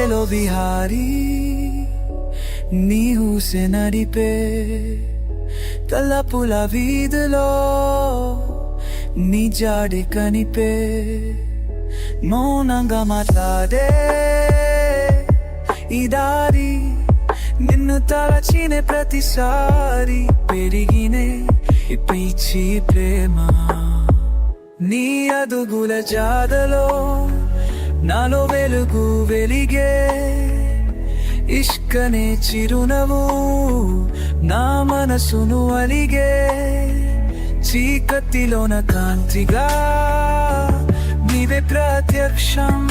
గుండెలో విహారీ నీ ఊసె నడిపే తలపుల వీధిలో నీ జాడి కనిపే మౌనంగా మాట్లాడే ఈ దారి నిన్ను తలచిన ప్రతిసారి పెరిగినే ఈ పిచ్చి ప్రేమ నీ అదుగుల జాడలో నాలో వెలుగు వెలిగే ఇష్కనే చిరునవ్వు నా మనసును అలిగే చీకటిలోన కాంతిగా నీవే ప్రత్యక్షం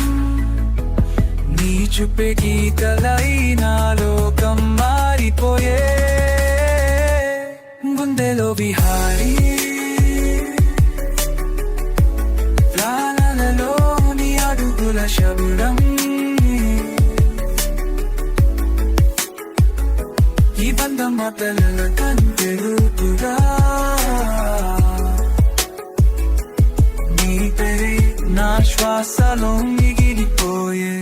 నీ చూపే గీతలై నా లోకం మారిపోయే గుండెలో విహారీ ప్రాణాలలోని అడుగుల శబ్దం ఈ బంధం మాటల కంటే రూపుగా నీ పేరే నా శ్వాసలో మిగిలిపోయే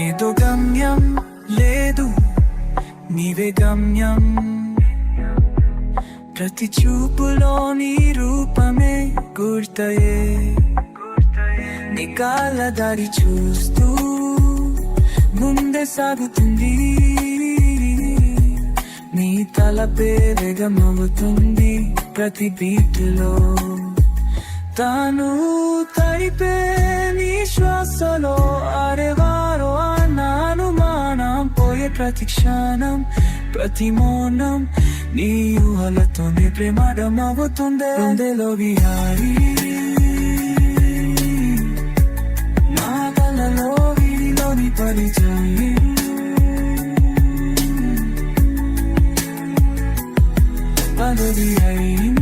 ఏదో గమ్యం లేదు నీవే గమ్యం ప్రతి చూపులో నీ రూపమే గుర్తయే నీ కాళ్ళ దారి చూస్తూ ముందే సాగుతుంది నీ తలపే వేగమవుతుంది ప్రతి బీటులో తాను తడిపే నీ శ్వాసలో అరెవారో అన్నాను మానం పోయే ప్రతి క్షణం ప్రతి మౌనం నీ ఊహలతోనే ప్రేమాడమవుతుంది గుండెలో విహారీ నా కళ్ళలో వీడిలోని పరిచయం పదవి అయిన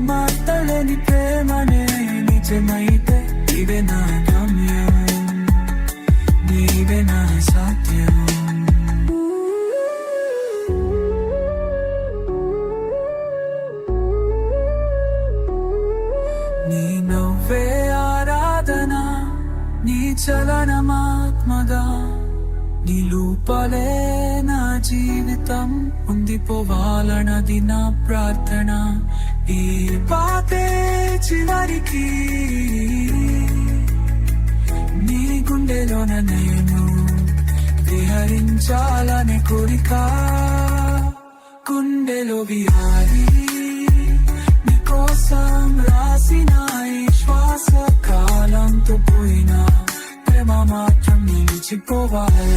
మాటలోని ప్రేమనే నిజమైతే ఇవే నా గమ్యం నీవే నా సత్యం నీ నవ్వే ఆరాధన నీ చలనమాత్మగా నీ రూపలే నా జీవితం ఉండిపోవాలన్నది నా ప్రార్థన ఈ పాతే చివరికి నీ గుండెలోన నేను విహరించాలనే కోరిక గుండెలో విహారీ నీ కోసం రాసిన ఈ శ్వాస కాలంతో పోయినా ప్రేమ మాత్రం నిలిచిపోవాలి